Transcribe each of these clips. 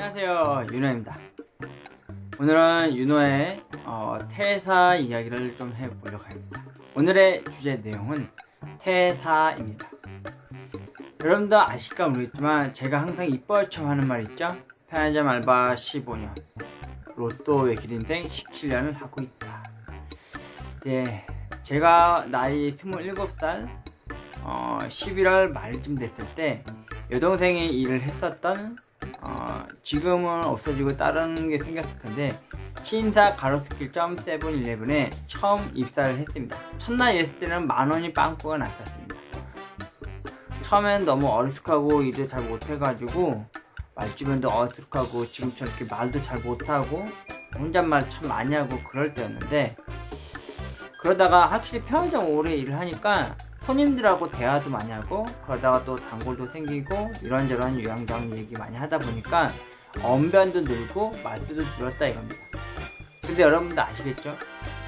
안녕하세요, 윤호입니다. 오늘은 윤호의 퇴사 이야기를 좀 해보려고 합니다. 오늘의 주제 내용은 퇴사입니다. 여러분도 아실까 모르겠지만 제가 항상 이뻐처럼 하는 말 있죠? 편의점 알바 15년, 로또 외길 인생 17년을 하고 있다. 예, 제가 나이 27살 11월 말쯤 됐을 때 여동생이 일을 했었던 지금은 없어지고 다른 게 생겼을 텐데 신사 가로수길점 세븐일레븐에 처음 입사를 했습니다. 첫날 일했을 때는 만원이 빵꾸가 났었습니다. 처음엔 너무 어리숙하고 일을 잘 못해가지고 말주변도 어리숙하고 지금처럼 이렇게 말도 잘 못하고 혼잣말 참 많이 하고 그럴 때였는데, 그러다가 확실히 편의점 오래 일을 하니까 손님들하고 대화도 많이 하고 그러다가 또 단골도 생기고 이런저런 유양장 얘기 많이 하다 보니까 언변도 늘고 말수도 늘었다 이겁니다. 근데 여러분도 아시겠죠?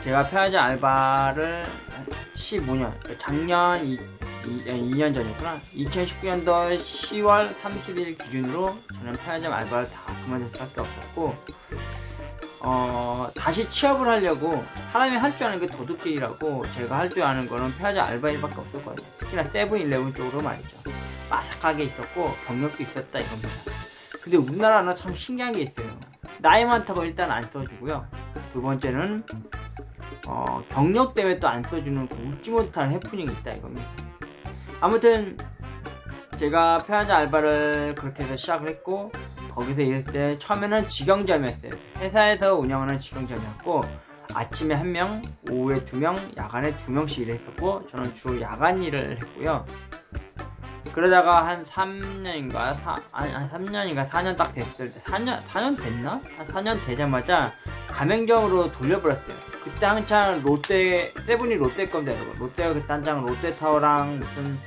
제가 편의점 알바를 15년, 작년 2년 전이구나. 2019년도 10월 30일 기준으로 저는 편의점 알바를 다 그만둘 수밖에 없었고, 다시 취업을 하려고 사람이 할 줄 아는 게 도둑질이라고 제가 할 줄 아는 거는 편의점 알바 일밖에 없었거든요. 특히나 세븐일레븐 쪽으로 말이죠. 바삭하게 있었고 경력도 있었다 이겁니다. 근데 우리나라는 참 신기한 게 있어요. 나이 많다고 일단 안 써주고요. 두 번째는 경력 때문에 또 안 써주는 웃지 못한 해프닝이 있다 이겁니다. 아무튼 제가 편의점 알바를 그렇게 해서 시작을 했고, 거기서 일할 때 처음에는 직영점이었어요. 회사에서 운영하는 직영점이었고, 아침에 1명, 오후에 2명, 야간에 2명씩 일했었고, 저는 주로 야간 일을 했고요. 그러다가 한 3년인가 4년 딱 됐을 때, 4년 됐나? 한 4년 되자마자 가맹점으로 돌려버렸어요. 그때 한창 세븐이 롯데 건데, 롯데가 그때 한창 롯데타워랑 무슨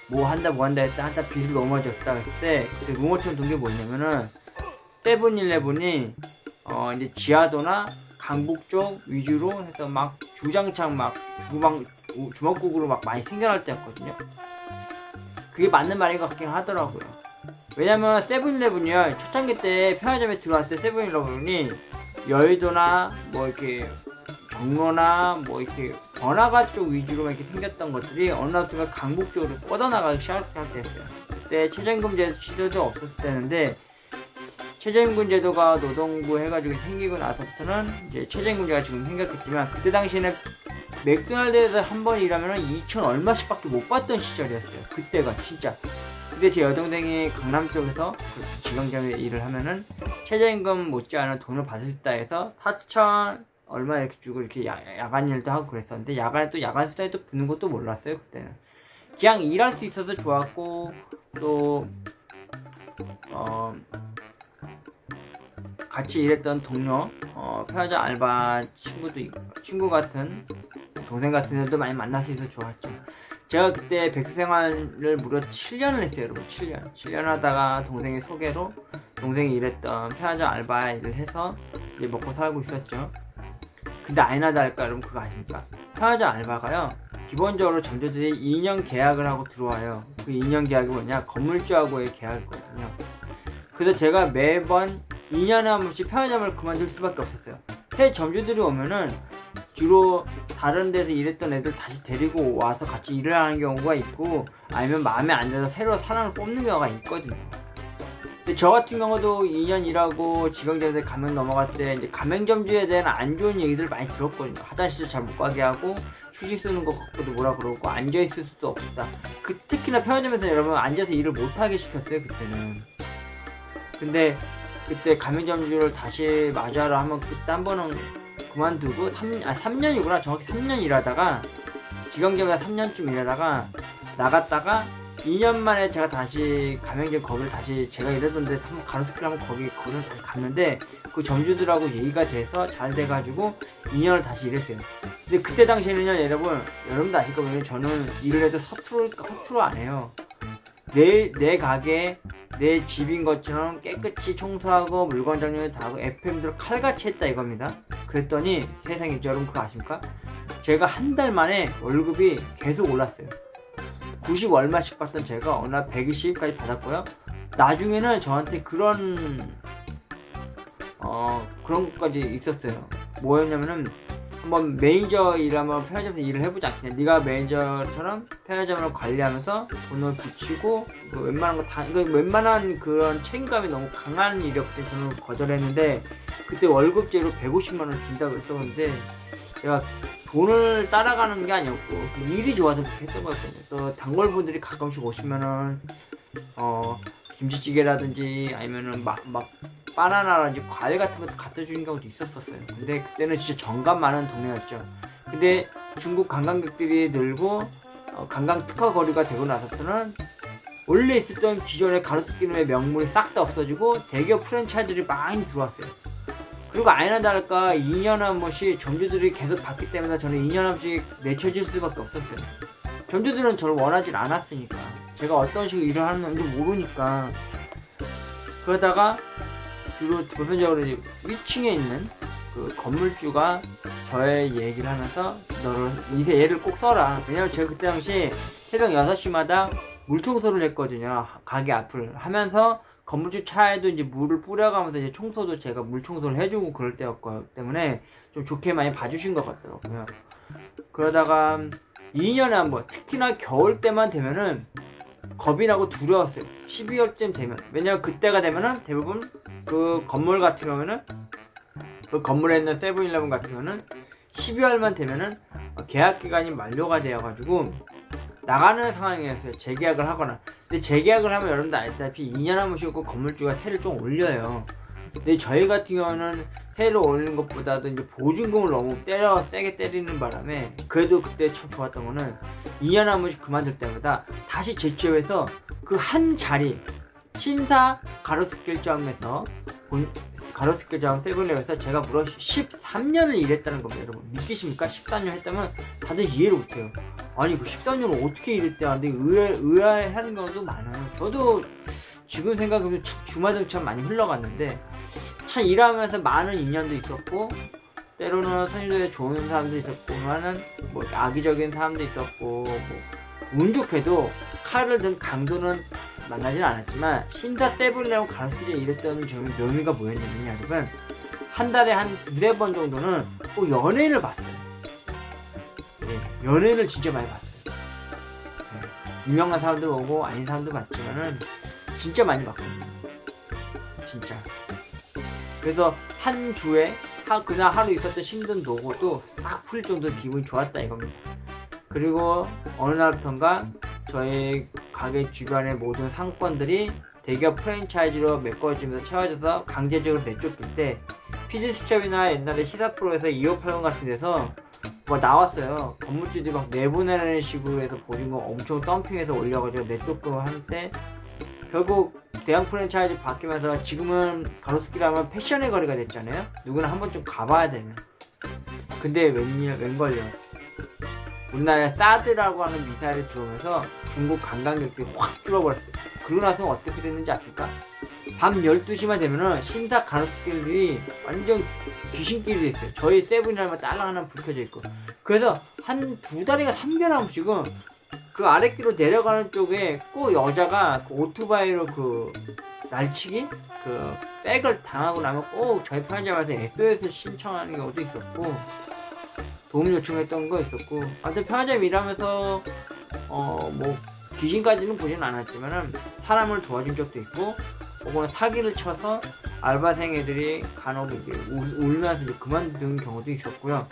뭐 한다 했을 한참 빚을 넘어졌다 했을 때, 그때 루머처럼 돈 게 뭐냐면은 세븐일레븐이 이제 지하도나 강북 쪽 위주로 해서 막 주장창 막 주먹국으로 막 많이 생겨날 때였거든요. 그게 맞는 말인 것 같긴 하더라고요. 왜냐면 세븐일레븐이요, 초창기 때 편의점에 들어왔을 때 세븐일레븐이 여의도나 뭐 이렇게 종로나 뭐 이렇게 번화가 쪽 위주로만 이렇게 생겼던 것들이 어느 날부터 강북 쪽으로 뻗어나가기 시작할 때였어요. 그때 최저임금 제도도 없었을 때인데, 최저임금 제도가 노동부 해가지고 생기고 나서부터는 이제 최저임금제가 지금 생겼겠지만, 그때 당시에는 맥도날드에서 한 번 일하면 2천 얼마씩 밖에 못 받던 시절이었어요. 그때가 진짜. 근데 제 여동생이 강남 쪽에서 직영점에 일을 하면은 최저임금 못지않은 돈을 받을 수 있다 해서 4천 얼마 이렇게 주고 이렇게 야간 일도 하고 그랬었는데, 야간에 또 야간 수당이 또 붙는 것도 몰랐어요. 그때는 그냥 일할 수 있어서 좋았고, 또 같이 일했던 동료, 편의점 알바 친구 같은 동생 같은 애들도 많이 만날 수 있어서 좋았죠. 제가 그때 백수 생활을 무려 7년을 했어요, 여러분. 7년 하다가 동생의 소개로 동생이 일했던 편의점 알바 일을 해서 이제 먹고 살고 있었죠. 근데 아니나 다를까 여러분, 그거 아십니까? 편의점 알바가요, 기본적으로 점주들이 2년 계약을 하고 들어와요. 그 2년 계약이 뭐냐, 건물주하고의 계약이거든요. 그래서 제가 매번 2년에 한 번씩 편의점을 그만둘 수밖에 없었어요. 새 점주들이 오면은 주로 다른 데서 일했던 애들 다시 데리고 와서 같이 일을 하는 경우가 있고, 아니면 마음에 안 들어서 새로 사람을 뽑는 경우가 있거든요. 근데 저 같은 경우도 2년 일하고 직영점에서 가맹 넘어갈 때 이제 가맹점주에 대한 안 좋은 얘기들 많이 들었거든요. 화장실도 잘 못 가게 하고, 휴식 쓰는 거 갖고도 뭐라 그러고, 앉아있을 수도 없다. 특히나 편의점에서 여러분 앉아서 일을 못하게 시켰어요, 그때는. 근데 그때 가맹점주를 다시 마주하러 하면 그때 한 번은 그만두고 3년이구나. 정확히 3년 일하다가, 직영점에서 3년쯤 일하다가 나갔다가 2년 만에 제가 다시 가맹점 거기를 다시 제가 일하던데 한번 가로수길 한번 거기를 다시 갔는데, 그 점주들하고 얘기가 돼서 잘 돼가지고 2년을 다시 일했어요. 근데 그때 당시에는요, 여러분도 아실 거예요. 저는 일을 해도 허투루 안 해요. 내 가게, 내 집인 것처럼 깨끗이 청소하고 물건 정리도 다 하고 FM대로 칼같이 했다 이겁니다. 그랬더니 세상에, 여러분 그거 아십니까? 제가 한 달 만에 월급이 계속 올랐어요. 90 얼마씩 받던 제가 어느 날 120까지 받았고요. 나중에는 저한테 그런 그런 것까지 있었어요. 뭐였냐면은 한번 매니저 일하면 편의점에서 일을 해보지 않겠냐. 네가 매니저처럼 편의점을 관리하면서 돈을 붙이고 웬만한 거 다, 웬만한 그런 책임감이 너무 강한 일이었기 때문에 저는 거절했는데, 그때 월급제로 150만원 준다고 했었는데 제가 돈을 따라가는 게 아니었고 일이 좋아서 그렇게 했던 거였거든요. 그래서 단골분들이 가끔씩 오시면은 김치찌개라든지 아니면은 막 바나나라든지 과일 같은 것도 갖다 주는 경우도 있었어요. 근데 그때는 진짜 정감 많은 동네였죠. 근데 중국 관광객들이 늘고 관광 특화 거리가 되고 나서부터는 원래 있었던 기존의 가로수길의 명물이 싹 다 없어지고 대기업 프랜차이즈들이 많이 들어왔어요. 그리고 아니나 다를까 2년에 한 번씩 점주들이 계속 바뀌기 때문에 저는 2년에 한 번씩 내쳐질 수밖에 없었어요. 점주들은 저를 원하지 않았으니까, 제가 어떤 식으로 일을 하는지 모르니까. 그러다가 주로 보편적으로 위층에 있는 그 건물주가 저의 얘기를 하면서 너를 얘를 꼭 써라. 왜냐면 제가 그때 당시 새벽 6시마다 물청소를 했거든요. 가게 앞을 하면서 건물주 차에도 이제 물을 뿌려가면서 이제 청소도 제가 물 청소를 해주고 그럴 때였기 때문에 좀 좋게 많이 봐주신 것 같더라고요. 그러다가 2년에 한 번, 특히나 겨울 때만 되면은 겁이 나고 두려웠어요. 12월쯤 되면. 왜냐면 그때가 되면은 대부분 그 건물 같은 경우는, 그 건물에 있는 세븐일레븐 같은 경우는 12월만 되면은 계약 기간이 만료가 되어가지고 나가는 상황이었어요. 재계약을 하거나. 근데 재계약을 하면 여러분들 알다시피 2년에 한 번씩 건물주가 세를 좀 올려요. 근데 저희 같은 경우는 세를 올리는 것보다도 이제 보증금을 너무 세게 때리는 바람에, 그래도 그때 참 좋았던 거는 2년에 한 번씩 그만둘 때마다 다시 재취업해서 그 한 자리, 신사 가로수길점에서 가로수길점 세븐일레븐에서 제가 무려 13년을 일했다는 겁니다. 여러분 믿기십니까? 13년 했다면 다들 이해를 못해요. 아니 그 13년을 어떻게 일했대. 근데 의아해하는 경우도 많아요. 저도 지금 생각해보면 참 주마등처럼 많이 흘러갔는데, 참 일하면서 많은 인연도 있었고, 때로는 선임들에 좋은 사람도 있었고만은 뭐 악의적인 사람도 있었고, 운 좋게도 칼을 든 강도는 만나지는 않았지만, 신사 세븐일레븐 가로수길에 일했던 점의 묘미가 뭐였냐면요, 여러분, 한 달에 한 2-3번 정도는 꼭 연예인을 봤어요. 네, 연예인을 진짜 많이 봤어요. 네, 유명한 사람도 오고 아닌 사람도 봤지만은 진짜 많이 봤거든요. 진짜. 그래서 한 주에 그날 하루 있었던 힘든 노고도 싹 풀릴 정도로 기분이 좋았다 이겁니다. 그리고 어느 날부턴가 저희 가게 주변의 모든 상권들이 대기업 프랜차이즈로 메꿔지면서 채워져서 강제적으로 내쫓길 때, 피디수첩이나 옛날에 시사 프로에서 2580 같은 데서 뭐 나왔어요. 건물주들이 막 내보내는 식으로 해서 보증금 엄청 덤핑해서 올려가지고 내쫓고 하는데, 결국 대형 프랜차이즈 바뀌면서 지금은 가로수길 하면 패션의 거리가 됐잖아요. 누구나 한 번쯤 가봐야 되는. 근데 웬걸요, 우리나라에 사드라고 하는 미사일이 들어오면서 중국 관광객들이 확 줄어버렸어요. 그러고 나서 어떻게 됐는지 아십니까? 밤 12시만 되면은 신사 가로수길들이 완전 귀신길이 됐어요. 저희 세븐이라면 딸랑 하나 불 켜져 있고. 그래서 한 2달인가 3개월 한 번씩은 그 아랫길로 내려가는 쪽에 꼭 여자가 그 오토바이로 그 날치기? 그 백을 당하고 나면 꼭 저희 편의점에서 SOS 신청하는 경우도 있었고, 도움 요청했던 거 있었고, 아무튼 편의점 일하면서 뭐 귀신까지는 보지는 않았지만은 사람을 도와준 적도 있고, 혹은 사기를 쳐서 알바생 애들이 간혹 이제 울면서 이제 그만둔 경우도 있었고요.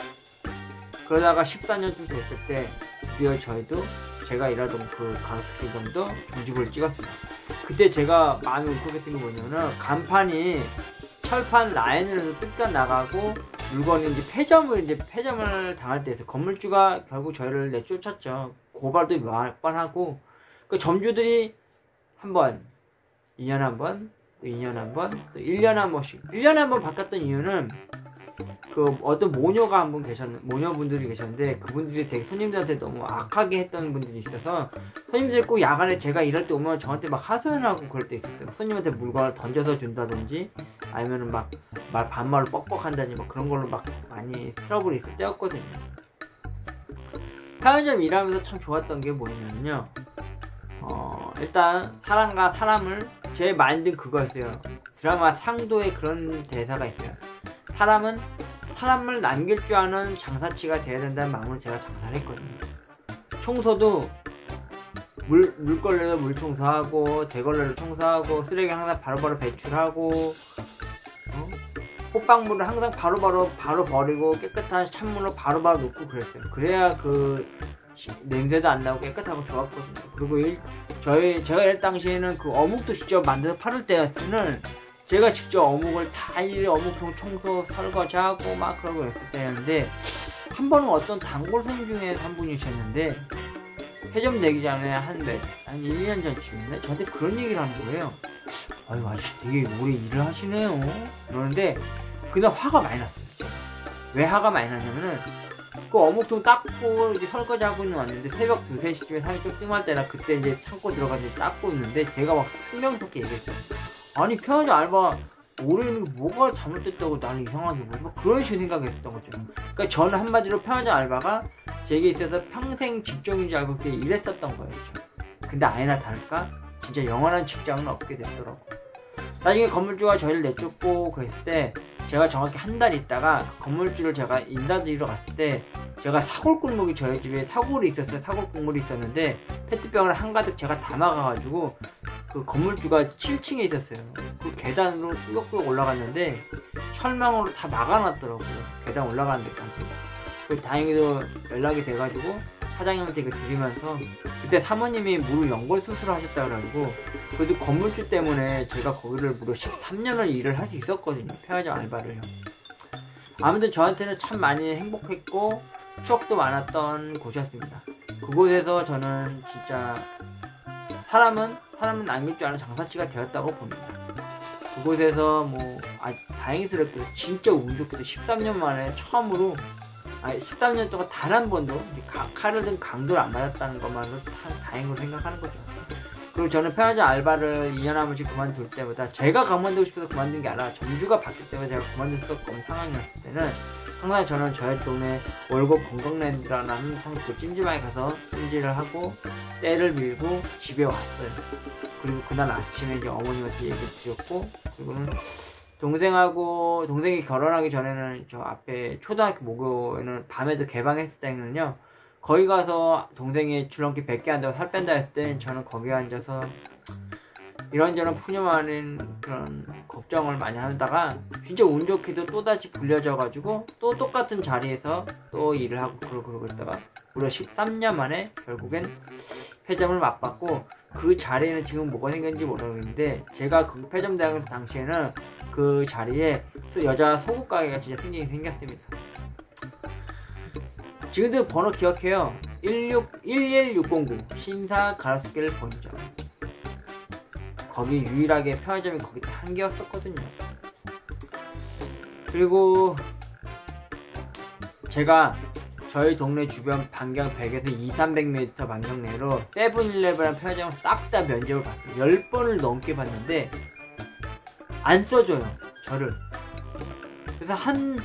그러다가 14년쯤 됐을 때 드디어 저희도 제가 일하던 그 가로수길점도 종지부를 찍었습니다. 그때 제가 마음이 울컥했던 게 뭐냐면은, 간판이 철판 라인에서 뜯겨 나가고 물건이 이제 폐점을 당할 때에서 건물주가 결국 저희를 내쫓았죠. 고발도 몇 번 하고, 그 점주들이 한 번, 2년에 한 번, 또 2년에 한 번, 또 1년에 한 번씩, 1년에 한 번 바꿨던 이유는, 그 어떤 모녀분들이 계셨는데, 그분들이 되게 손님들한테 너무 악하게 했던 분들이 있어서, 손님들이 꼭 야간에 제가 일할 때 오면 저한테 막 하소연하고 그럴 때 있었어요. 손님한테 물건을 던져서 준다든지, 아니면은 막 반말로 뻑뻑한다든지 막 그런 걸로 막 많이 트러블이 있을 때였거든요. 편의점 일하면서 참 좋았던 게 뭐냐면요, 일단 사람과 사람을, 제 마인드는 그거였어요. 드라마 상도에 그런 대사가 있어요. 사람을 남길 줄 아는 장사치가 돼야 된다는 마음으로 제가 장사를 했거든요. 청소도 물걸레로 물 청소하고, 대걸레로 청소하고, 쓰레기 항상 바로바로 배출하고, 호빵물을 항상 바로 버리고, 깨끗한 찬물로 바로바로 넣고 그랬어요. 그래야 그 냄새도 안 나고 깨끗하고 좋았거든요. 그리고 제가 일 당시에는 그 어묵도 직접 만들어서 팔을 때는 제가 직접 어묵을 다 어묵통 청소 설거지하고 막 그러고 했을 때였는데, 한 번은 어떤 단골손 중에 한 분이셨는데, 폐점 되기 전에 한 1년 전쯤인데 저한테 그런 얘기를 하는 거예요. 아유, 아저씨 되게 오래 일을 하시네요. 그러는데 그날 화가 많이 났어요. 왜 화가 많이 났냐면은, 그 어묵통 닦고 이제 설거지하고 왔는데 새벽 2, 3시쯤에 살이 좀 뜸할 때라 그때 이제 창고 들어가서 닦고 있는데 제가 막 퉁명스럽게 얘기했어요. 아니, 편의점 알바 오래 있는 게 뭐가 잘못됐다고 나는 이상하게 보지? 막 그런 식으로 생각했던 거죠. 그러니까 저는 한마디로 편의점 알바가 제게 있어서 평생 직종인 줄 알고 그렇게 일했었던 거였죠. 근데 아니나 다를까 진짜 영원한 직장은 없게 됐더라고. 나중에 건물주가 저희를 내쫓고 그랬을 때 제가 정확히 한 달 있다가 건물주를 제가 인사드리러 갔을 때 제가 사골국물이 저희 집에 사골이 있었어요. 사골국물이 있었는데 페트병을 한가득 제가 담아가가지고 그 건물주가 7층에 있었어요. 그 계단으로 꾸역꾸역 올라갔는데 철망으로 다 막아놨더라고요. 계단 올라가는 데까지. 그 다행히도 연락이 돼가지고 사장님한테 이거 드리면서, 그때 사모님이 무릎 연골 수술을 하셨다 그래가지고 그래도 건물주 때문에 제가 거기를 무려 13년을 일을 할 수 있었거든요. 편의점 알바를요. 아무튼 저한테는 참 많이 행복했고 추억도 많았던 곳이었습니다. 그곳에서 저는 진짜 사람은 남길 줄 아는 장사치가 되었다고 봅니다. 그곳에서 다행스럽게도 진짜 운 좋게도 13년 만에 처음으로, 13년 동안 단 한 번도 칼을 든 강도를 안 맞았다는 것만으로 참 다행으로 생각하는 거죠. 그리고 저는 편의점 알바를 2년 한 번씩 그만둘 때보다 제가 그만두고 싶어서 그만둔 게 아니라 점주가 바뀔 때마다 제가 그만둘 수 없는 상황이었을 때는 항상 저는 저희 동네 월곡 건강랜드라는 항상 그 찜질방에 가서 찜질을 하고 때를 밀고 집에 왔어요. 그리고 그날 아침에 이제 어머님한테 얘기를 드렸고, 그리고는 동생이 결혼하기 전에는 저 앞에 초등학교 모교에는 밤에도 개방했을 때는요, 거기 가서 동생이 줄넘기 100개 한다고 살 뺀다 했을 때 저는 거기에 앉아서 이런저런 푸념하는 그런 걱정을 많이 하다가 진짜 운 좋게도 또다시 불려져가지고 또 똑같은 자리에서 또 일을 하고 그러고 있다가 무려 13년 만에 결국엔 폐점을 맛봤고, 그 자리에는 지금 뭐가 생겼는지 모르겠는데 제가 그 폐점 대학에서 당시에는 그 자리에 여자 속옷 가게가 진짜 생겼습니다. 지금도 번호 기억해요. 11609 신사 가로수길 본점. 거기 유일하게 편의점이 거기 한 개였었거든요. 그리고 제가 저희 동네 주변 반경 100에서 200~300m 반경 내로 세븐일레븐이라는 편의점을 싹 다 면접을 봤어요. 10번을 넘게 봤는데 안 써줘요, 저를. 그래서 한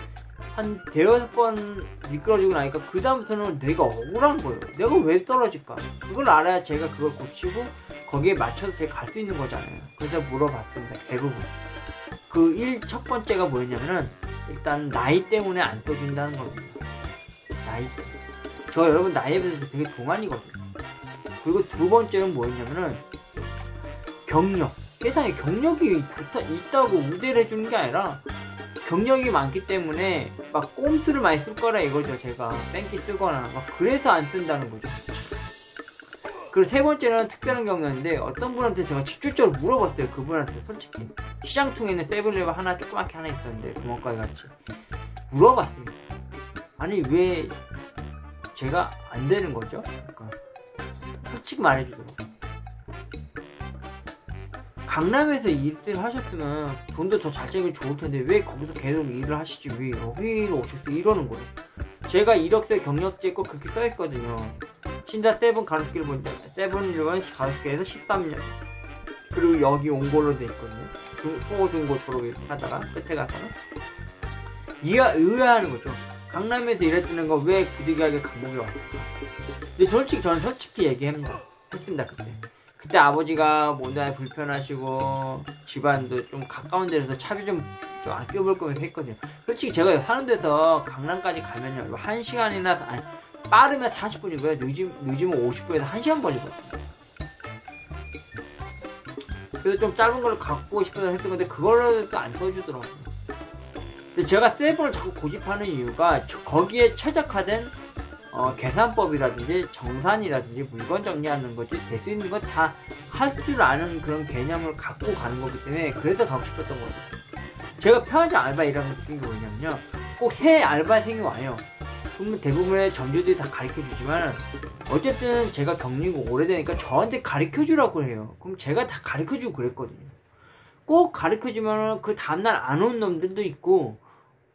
대여섯 번 미끄러지고 나니까 그 다음부터는 내가 억울한 거예요. 내가 왜 떨어질까? 그걸 알아야 제가 그걸 고치고 거기에 맞춰서 제가 갈 수 있는 거잖아요. 그래서 물어봤습니다. 대부분 첫 번째가 뭐였냐면은 일단 나이 때문에 안 써준다는 겁니다. 나이 때문에. 저 여러분 나이에 비해서 되게 동안이거든요. 그리고 두 번째는 뭐였냐면은 경력. 세상에 경력이 있다고 우대를 해주는 게 아니라 경력이 많기 때문에 막 꼼수를 많이 쓸 거라 이거죠. 제가 뺑기 쓰거나 막 그래서 안 쓴다는 거죠. 그리고 세 번째는 특별한 경우였는데 어떤 분한테 제가 직접적으로 물어봤어요. 그분한테 솔직히 시장통에 있는 세븐일레븐 하나 조그맣게 하나 있었는데 구멍가게 같이 물어봤습니다. 아니 왜 제가 안 되는 거죠? 그러니까 솔직히 말해주더라고요. 강남에서 일을 하셨으면 돈도 더 잘 챙기면 좋을 텐데 왜 거기서 계속 일을 하시지 왜 여기로 오셨어요? 이러는 거예요. 제가 이력서에 경력직 꼭 그렇게 써있거든요. 신사 세븐 가로수길 본점, 세븐일레븐 가로수길에서 13년. 그리고 여기 온 걸로 돼 있거든요. 초, 중고 졸업 이렇게 하다가 끝에 가서는 의아하는 거죠. 강남에서 일했다는 거 왜 부득이하게 강북에 왔을까? 근데 저는 솔직히 얘기합니다. 했습니다 그때. 그때 아버지가 뭔가 불편하시고 집안도 좀 가까운 데서 차비 좀 아껴볼 거면서 했거든요. 솔직히 제가 사는 데서 강남까지 가면요 1시간이나 빠르면 40분이고요 늦으면 50분에서 1시간 걸리거든요. 그래서 좀 짧은 걸 갖고 싶어서 했던 건데 그거를 또 안 써주더라고요. 근데 제가 세븐을 자꾸 고집하는 이유가 거기에 최적화된 계산법이라든지 정산이라든지 물건 정리하는 거지 될 수 있는 건 다 할 줄 아는 그런 개념을 갖고 가는 거기 때문에 그래서 가고 싶었던 거죠. 제가 편의점 알바 일하는 거 느낀 게 뭐냐면요, 꼭 새 알바생이 와요. 그러면 대부분의 점주들이 다 가르쳐 주지만 어쨌든 제가 경력이 오래되니까 저한테 가르쳐 주라고 해요. 그럼 제가 다 가르쳐 주고 그랬거든요. 꼭 가르쳐 주면 그 다음날 안 온 놈들도 있고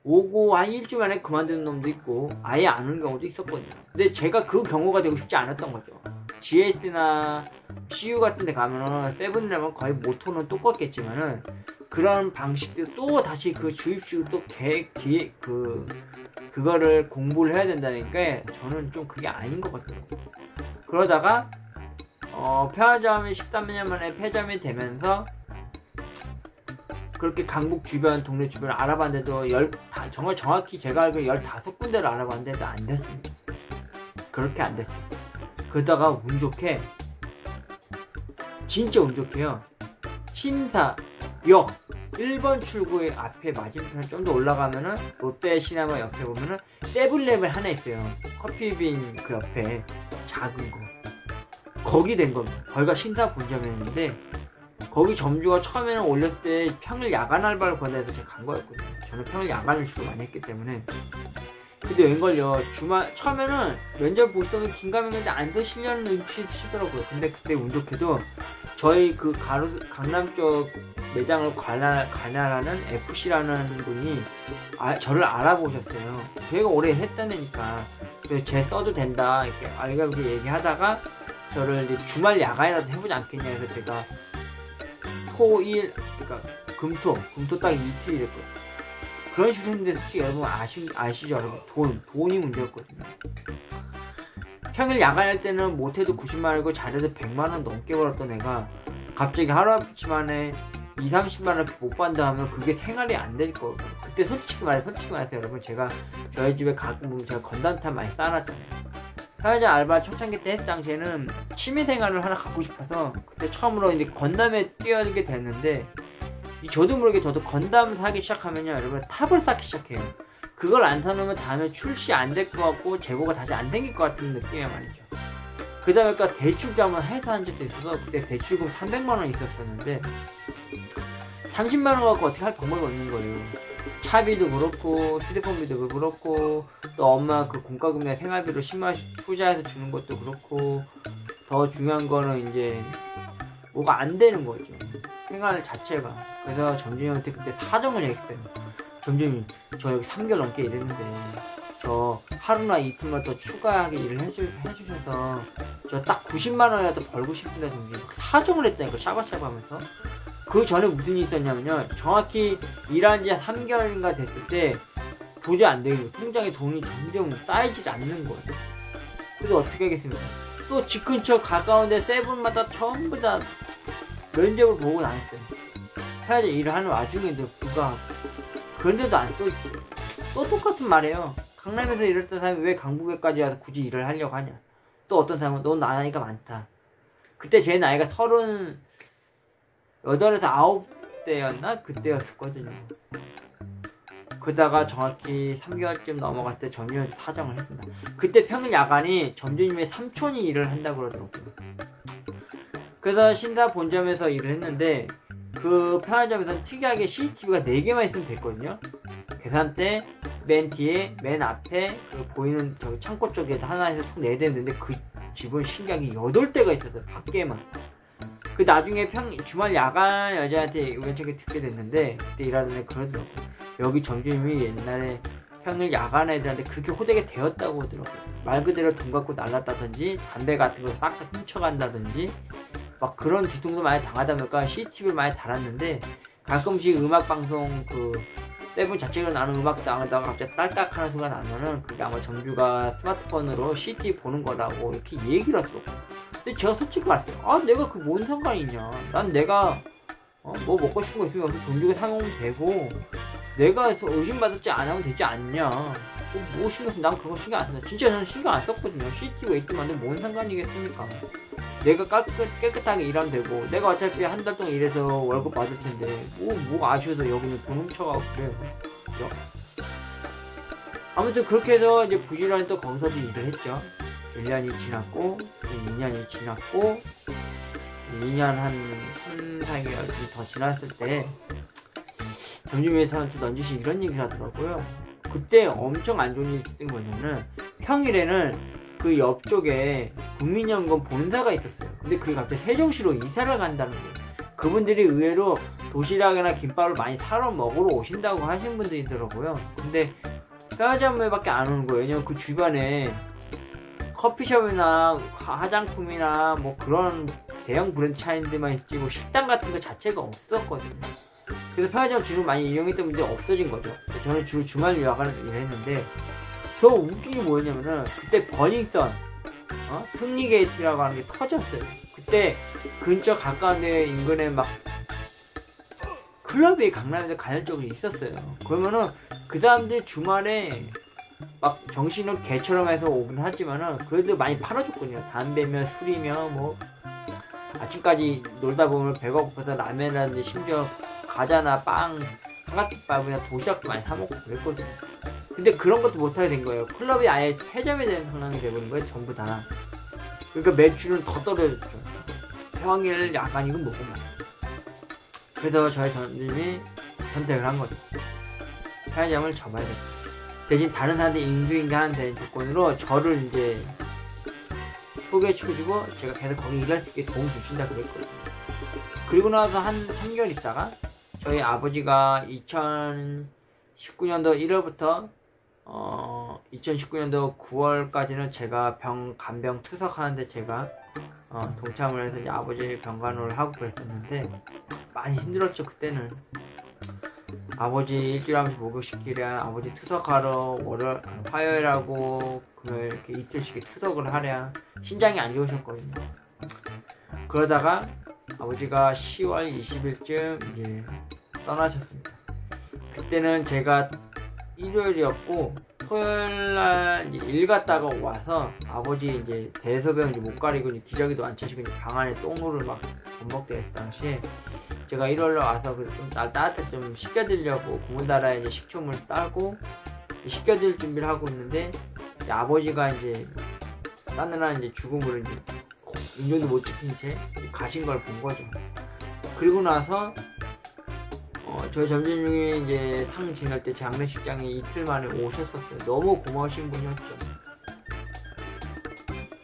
오고 한 일주일 만에 그만두는 놈도 있고 아예 안 오는 경우도 있었거든요. 근데 제가 그 경우가 되고 싶지 않았던 거죠. GS나 CU 같은 데 가면은 세븐이라면 거의 모토는 똑같겠지만은 그런 방식들 또 다시 그 주입식으로 또 그거를 공부를 해야 된다니까 저는 좀 그게 아닌 것 같더라고요. 그러다가 편의점이 13년 만에 폐점이 되면서 그렇게 강북 주변, 동네 주변을 알아봤는데도 정말 정확히 제가 알기로 15군데를 알아봤는데도 안 됐습니다. 그렇게 안 됐어요. 그러다가 운 좋게, 진짜 운 좋게요, 신사역 1번 출구의 앞에 맞은편 좀 더 올라가면은 롯데 시네마 옆에 보면은 세븐랩을 하나 있어요. 커피빈 그 옆에 작은 거. 거기 된 겁니다. 거기가 신사 본점이었는데 거기 점주가 처음에는 올렸을 때 평일 야간 알바를 권해서 제가 간 거였거든요. 저는 평일 야간을 주로 많이 했기 때문에. 근데 웬걸요, 처음에는 면접 보시더니 긴가민가인데 안 서시려는 눈치시더라고요. 근데 그때 운 좋게도 저희 그 강남 쪽 매장을 관할하는 FC라는 분이 저를 알아보셨어요. 저희가 오래 했다니까 그래서 쟤 써도 된다 이렇게 알게 얘기하다가 저를 이제 주말 야간이라도 해보지 않겠냐 해서 제가 토일 그러니까 금토 딱 이틀 일했거든요. 그런 식으로 했는데 솔직히 여러분 아시죠 여러분? 돈이 문제였거든요. 평일 야간할 때는 못해도 90만원이고 잘해도 100만원 넘게 벌었던 애가 갑자기 하루아침만에 20-30만원 못 받는다 하면 그게 생활이 안 될 거거든요. 그때 솔직히 말해서 여러분, 제가 저희 집에 가끔 보면 제가 건담탄 많이 쌓아놨잖아요. 편의점 알바 초창기 때 했을 당시에는 취미생활을 하나 갖고 싶어서 그때 처음으로 이제 건담에 뛰어들게 됐는데 저도 모르게 저도 건담 사기 시작하면요 여러분 탑을 쌓기 시작해요. 그걸 안 사놓으면 다음에 출시 안 될 것 같고 재고가 다시 안 생길 것 같은 느낌이야 말이죠. 그 다음에 대출도 한번 해서 한 적도 있어서 그때 대출금 300만원 있었었는데 30만원 갖고 어떻게 할 방법이 없는 거예요. 차비도 그렇고 휴대폰비도 그렇고 또 엄마 그 공과금이나 생활비로 10만원씩 투자해서 주는 것도 그렇고 더 중요한 거는 이제 뭐가 안 되는 거죠. 생활 자체가. 그래서 점주님한테 그때 사정을 얘기했어요. 점주님 저 여기 3개월 넘게 일했는데 저 하루나 이틀만 더 추가하게 일을 해주셔서 저 딱 90만원이라도 벌고 싶은데 점주님 사정을 했다니까 샤바샤바 하면서. 그 전에 무슨 일이 있었냐면요 정확히 일한 지 3개월인가 됐을 때 도저히 안 되는 거예요. 통장에 돈이 점점 쌓이지 않는 거예요. 그래서 어떻게 하겠습니까? 또 집 근처 가까운데 세븐마다 전부 다 면접을 보고 다녔어요. 해야지 일을 하는 와중에도 불구하고. 그런데도 안 써있어요. 또 똑같은 말이에요. 강남에서 일했던 사람이 왜 강북에까지 와서 굳이 일을 하려고 하냐. 또 어떤 사람은 넌 나이가 많다. 그때 제 나이가 38에서 9대였나? 그때였거든요. 그러다가 정확히 3개월쯤 넘어갈 때 점주님한테 사정을 했습니다. 그때 평일 야간이 점주님의 삼촌이 일을 한다고 그러더라고요. 그래서 신사 본점에서 일을 했는데 그 편의점에서는 특이하게 CCTV가 4개만 있으면 됐거든요. 계산대 맨 뒤에 맨 앞에 그 보이는 저기 창고 쪽에 하나에서 총 4대 있는데 그 집은 신기하게 8대가 있었어요. 밖에만. 그 나중에 주말 야간 여자한테 우연찮게 듣게 됐는데 그때 일하던 애 그러더라고요. 여기 점주님이 옛날에 평일 야간 애들한테 그렇게 호되게 되었다고 하더라고요. 말 그대로 돈 갖고 날랐다든지 담배 같은 거 싹 다 훔쳐간다든지 막 그런 뒤통수 많이 당하다 보니까 CCTV를 많이 달았는데 가끔씩 음악방송 그 세븐 자체로 나는 음악 나가다가 갑자기 딸깍 하는 소리가 나면은 그게 아마 점주가 스마트폰으로 CCTV 보는 거라고 이렇게 얘기를 하더라고요. 근데 제가 솔직히 말했어요. 아, 내가 그 뭔 상관이 있냐. 난 내가 뭐 먹고 싶은 거 있으면 여기서 돈 주고 사 먹으면 되고, 내가 의심받았지 안 하면 되지 않냐. 뭐 신경 써. 난 그런 거 신경 안 써. 진짜 저는 신경 안 썼거든요. CT 웨이트만 해도 뭔 상관이겠습니까. 내가 깨끗하게 일하면 되고, 내가 어차피 한 달 동안 일해서 월급 받을 텐데 뭐가 아쉬워서 여기는 돈 훔쳐가고 그래요. 그죠? 아무튼 그렇게 해서 이제 부지런히 또 거기서도 일을 했죠. 1년이 지났고 2년이 지났고 2년 한 3, 4개월 더 지났을 때 점주회사한테 넌지시 이런 얘기를 하더라고요. 그때 엄청 안 좋은 일이 있었던 게 뭐냐면, 평일에는 그 옆쪽에 국민연금 본사가 있었어요. 근데 그게 갑자기 세종시로 이사를 간다는 거예요. 그분들이 의외로 도시락이나 김밥을 많이 사러 먹으러 오신다고 하신 분들이더라고요. 근데 편의점에밖에 안 오는 거예요. 왜냐면 그 주변에 커피숍이나 화장품이나 뭐 그런 대형 브랜드 차인들만 있지 뭐 식당 같은 거 자체가 없었거든요. 그래서 편의점 주로 많이 이용했던 분들이 없어진 거죠. 저는 주로 주말 요약하는 일을 했는데, 더 웃긴 게 뭐였냐면은 그때 버닝썬 승리게이트라고 하는 게 터졌어요. 그때 근처 가까운 데 인근에 막 클럽이 강남에서 간헐적으로 있었어요. 그러면은 그 사람들 주말에 막 정신을 개처럼 해서 오긴 하지만은 그래도 많이 팔아줬거든요. 담배며 술이며 뭐 아침까지 놀다 보면 배가 고파서 라면이라든지 심지어 과자나 빵, 삼각김밥이나 도시락도 많이 사먹고 그랬거든요. 근데 그런 것도 못하게 된 거예요. 클럽이 아예 폐점이 되는 상황이 되버린 거예요. 전부 다. 그러니까 매출은 더 떨어졌죠. 평일 야간이고 뭐고 말. 그래서 저희 전님이 선택을 한 거죠. 편의점을 접어야겠다. 대신 다른 사람들 인수인계하는 되는 조건으로 저를 이제 소개시켜주고 제가 계속 거기 일할 수 있게 도움 주신다 그랬거든요. 그리고 나서 한 3개월 있다가 저희 아버지가 2019년도 1월부터 2019년도 9월까지는 제가 간병 투석하는데 제가 동참을 해서 이제 아버지 병간호를 하고 그랬었는데, 많이 힘들었죠. 그때는 아버지 일주일에 한 번 목욕시키랴, 아버지 투석하러 화요일하고 금요일 이렇게 이틀씩 투석을 하랴, 신장이 안 좋으셨거든요. 그러다가 아버지가 10월 20일쯤 이제 떠나셨습니다. 그때는 제가 일요일이었고 토요일날 일 갔다가 와서 아버지 이제 대소변 이제 못 가리고 이제 기저귀도 안 차시고 이제 방 안에 똥누를 막 범벅대했을 당시에 제가 일요일날 와서 좀 따뜻하게 좀 식혀드리려고 고문다라에 이제 식초물 따고 식혀드릴 준비를 하고 있는데, 이제 아버지가 이제 따느라 이제 죽음으로 이제 운전도 못 지킨 채 가신 걸 본 거죠. 그리고 나서 저희 점주님이 이제 상 지날 때 장례식장에 이틀 만에 오셨었어요. 너무 고마우신 분이었죠.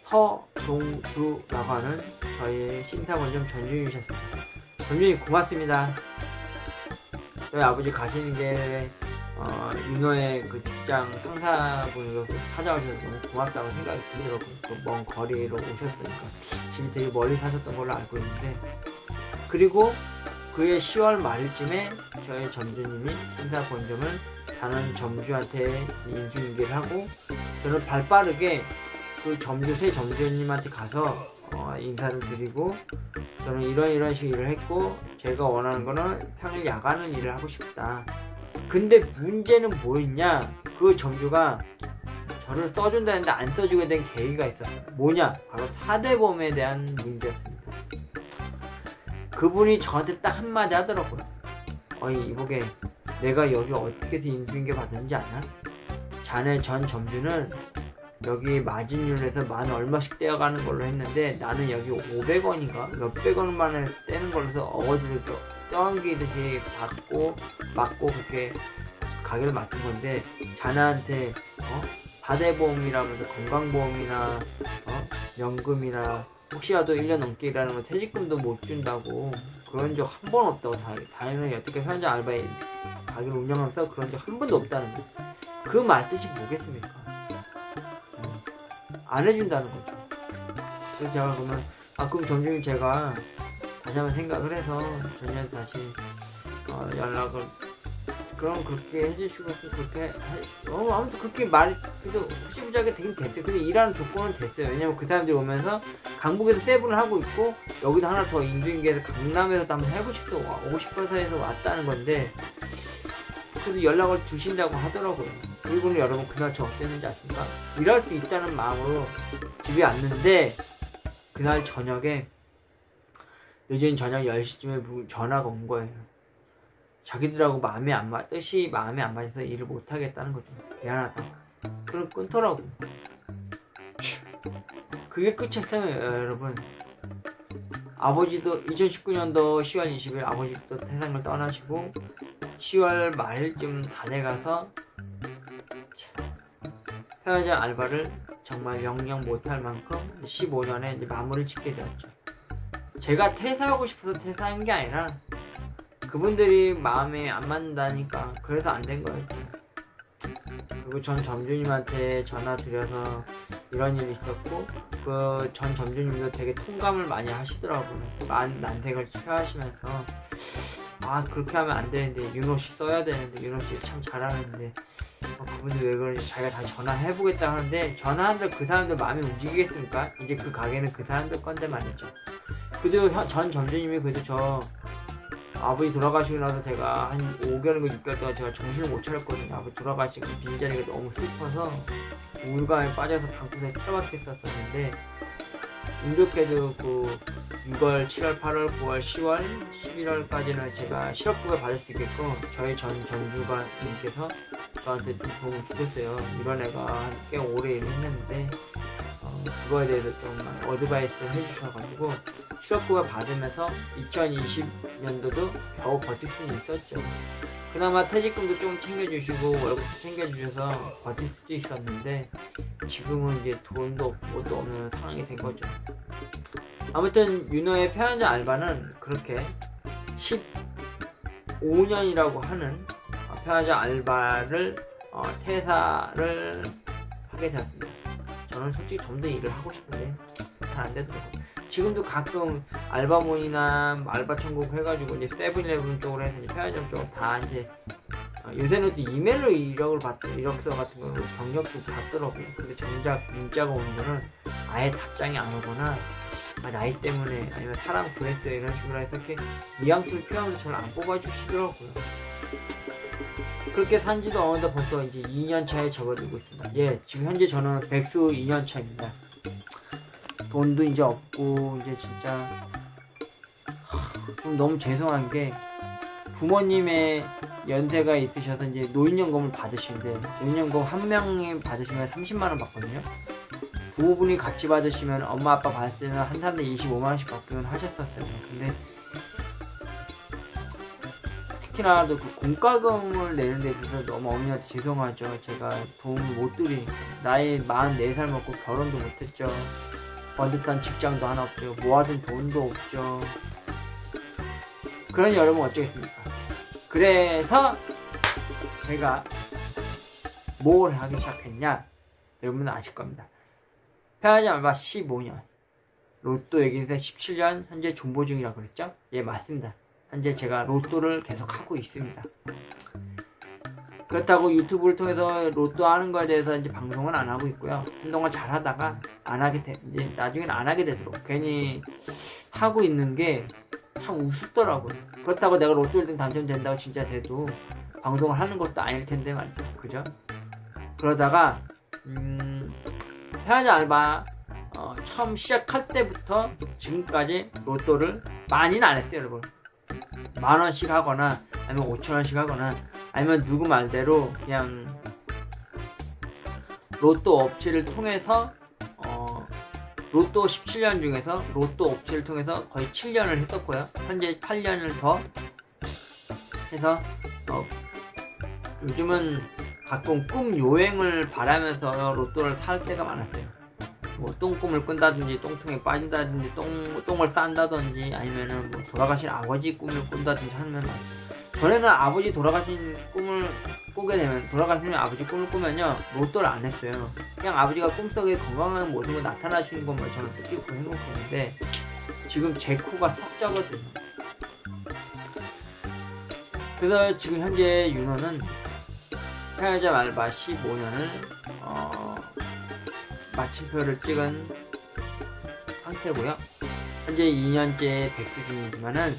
서동주라고 하는 저희 신사본점 전주님이셨습니다. 점주님 고맙습니다. 저희 아버지 가시는 게 윤호의 그 직장 상사분으로서 찾아오셔서 너무 고맙다고 생각이 들더라고요. 그 먼 거리로 오셨으니까. 집이 되게 멀리 사셨던 걸로 알고 있는데, 그리고 그해 10월 말일쯤에 저희 점주님이 신사본점을 다른 점주한테 인수인계를 하고, 저는 발빠르게 그 새 점주님한테 가서 인사를 드리고, 저는 이런 식으로 일을 했고 제가 원하는 거는 평일 야간을 일을 하고 싶다. 근데 문제는 뭐였냐, 그 점주가 저를 써준다는데 안 써주게 된 계기가 있었어요. 뭐냐, 바로 사대보험에 대한 문제였습니다. 그분이 저한테 딱 한마디 하더라고요. 이보게, 내가 여기 어떻게 해서 인수인계 받았는지 아냐? 자네 전 점주는 여기 마진율에서 만 얼마씩 떼어가는 걸로 했는데, 나는 여기 500원인가 몇백 원만 떼는 걸로 해서 어거지로 떠넘기듯이 받고 맞고 그렇게 가게를 맡은 건데, 자네한테 사대보험이라면서 건강보험이나 연금이나 혹시라도 1년 넘게 일하는 건 퇴직금도 못 준다고 그런 적 한 번 없다고. 당연히 여태까지 편의점 알바에 가게를 운영하면서 그런 적 한 번도 없다는 거. 그 말 뜻이 뭐겠습니까? 안 해준다는 거죠. 그래서 제가 그러면 그럼 점주님 제가 다시 한번 생각을 해서 전년 다시 연락을 그럼 그렇게 해주시고 그렇게 아무튼 그렇게 그래도 후지부지하게 되긴 됐어요. 근데 일하는 조건은 됐어요. 왜냐면 그 사람들이 오면서 강북에서 세븐을 하고 있고 여기도 하나 더 인수인계해서 강남에서도 한번 오고 싶어서 해서 왔다는 건데 그래도 연락을 주신다고 하더라고요. 그리고는 여러분 그날 저 어땠는지 아십니까? 일할 수 있다는 마음으로 집에 왔는데 그날 저녁에 늦은 저녁 10시쯤에 전화가 온 거예요. 자기들하고 뜻이 마음에 안 맞아서 일을 못 하겠다는 거죠. 미안하다고. 그럼 끊더라고. 그게 끝이었어요, 여러분. 아버지도 2019년도 10월 20일 아버지도 세상을 떠나시고 10월 말일쯤 다 돼가서 편의점 알바를 정말 영영 못할 만큼 15년에 이제 마무리를 짓게 되었죠. 제가 퇴사하고 싶어서 퇴사한 게 아니라 그분들이 마음에 안 맞는다니까 그래서 안 된 거예요. 그리고 전 점주님한테 전화 드려서 이런 일이 있었고 그 전 점주님도 되게 통감을 많이 하시더라고요. 난색을 취하시면서 그렇게 하면 안 되는데 윤호씨 써야 되는데 윤호씨 참 잘하는데 그분들 왜 그러지? 자기가 다 전화해보겠다 하는데 전화한들 그 사람들 마음이 움직이겠습니까? 이제 그 가게는 그 사람들 건데 말이죠. 그래도 전 점주님이 그래도 저 아버지 돌아가시고 나서 제가 한 5개월인가 6개월 동안 제가 정신을 못 차렸거든요. 아버지 돌아가시고 빈자리가 너무 슬퍼서 우울감에 빠져서 방구석에 틀어박혔었는데 운 좋게도 그 6월, 7월, 8월, 9월, 10월, 11월까지는 제가 실업급여 받을 수 있게끔 저희 전 전주관님께서 저한테 좀 도움을 주셨어요. 이런 애가 꽤 오래 일을 했는데 그거에 대해서 좀 어드바이스를 해주셔가지고 실업급여 받으면서 2020년도도 겨우 버틸 수는 있었죠. 그나마 퇴직금도 좀 챙겨주시고 월급도 챙겨주셔서 버틸 수도 있었는데 지금은 이제 돈도 없고 뭣도 없는 상황이 된 거죠. 아무튼 윤호의 편의점 알바는 그렇게 15년이라고 하는 편의점 알바를 퇴사를 하게 되었습니다. 저는 솔직히 좀 더 일을 하고 싶은데 잘 안 되더라고요. 지금도 가끔 알바몬이나 알바 천국 해가지고 이제 세븐일레븐 쪽으로 해서 이제 편의점 쪽으로 다 이제 요새는 또 이메일로 이력서 같은 거는 경력도 받더라고요. 근데 정작 문자가 오는 거는 아예 답장이 안 오거나 나이 때문에 아니면 사람 구했어요 이런 식으로 해서 이렇게 뉘앙스를 표현하면서 저를 안 뽑아주시더라고요. 그렇게 산지도 어느덧 벌써 이제 2년차에 접어들고 있습니다. 예, 지금 현재 저는 백수 2년차입니다. 돈도 이제 없고 이제 진짜 좀 너무 죄송한 게 부모님의 연세가 있으셔서 이제 노인연금을 받으시는데 노인연금 한 명이 받으시면 30만원 받거든요. 두 분이 같이 받으시면 엄마 아빠 받을 때는 한 사람당 25만원씩 받기는 하셨었어요. 근데 특히나 그 공과금을 내는 데 있어서 너무 어머니한테 죄송하죠. 제가 도움을 못 드리니까 나이 44살 먹고 결혼도 못했죠. 번듯한 직장도 하나 없죠. 모아둔 돈도 없죠. 그러니 여러분 어쩌겠습니까? 그래서 제가 뭘 하기 시작했냐? 여러분은 아실 겁니다. 편의점 알바 15년, 로또 얘기인데 17년 현재 존버 중이라고 그랬죠? 예, 맞습니다. 현재 제가 로또를 계속 하고 있습니다. 그렇다고 유튜브를 통해서 로또 하는 거에 대해서 이제 방송은 안 하고 있고요. 한동안 잘 하다가 이제 나중에는 안 하게 되도록 괜히 하고 있는 게 참 우습더라고요. 그렇다고 내가 로또 1등 당첨된다고 진짜 돼도 방송을 하는 것도 아닐 텐데 말이죠. 그죠? 그러다가 편의점 알바 처음 시작할 때부터 지금까지 로또를 많이는 안 했어요, 여러분. 10,000원씩 하거나 아니면 5,000원씩 하거나 아니면 누구 말대로 그냥 로또 업체를 통해서 로또 17년 중에서 로또 업체를 통해서 거의 7년을 했었고요. 현재 8년을 더 해서 요즘은 가끔 꿈 요행을 바라면서 로또를 살 때가 많았어요. 뭐 똥꿈을 꾼다든지 똥통에 빠진다든지 똥을 싼다든지 아니면은 뭐 돌아가신 아버지 꿈을 꾼다든지 하면 전에는 아버지 돌아가신 꿈을 꾸게 되면 돌아가시는 아버지 꿈을 꾸면요 로또를 안 했어요. 그냥 아버지가 꿈속에 건강한 모습으로 나타나시는 것만 저는 느끼고 행복했는데 지금 제 코가 석자거든요. 그래서 지금 현재 윤호는 편의점 알바 15년을 마침표를 찍은 상태고요. 현재 2년째 백수 중이지만은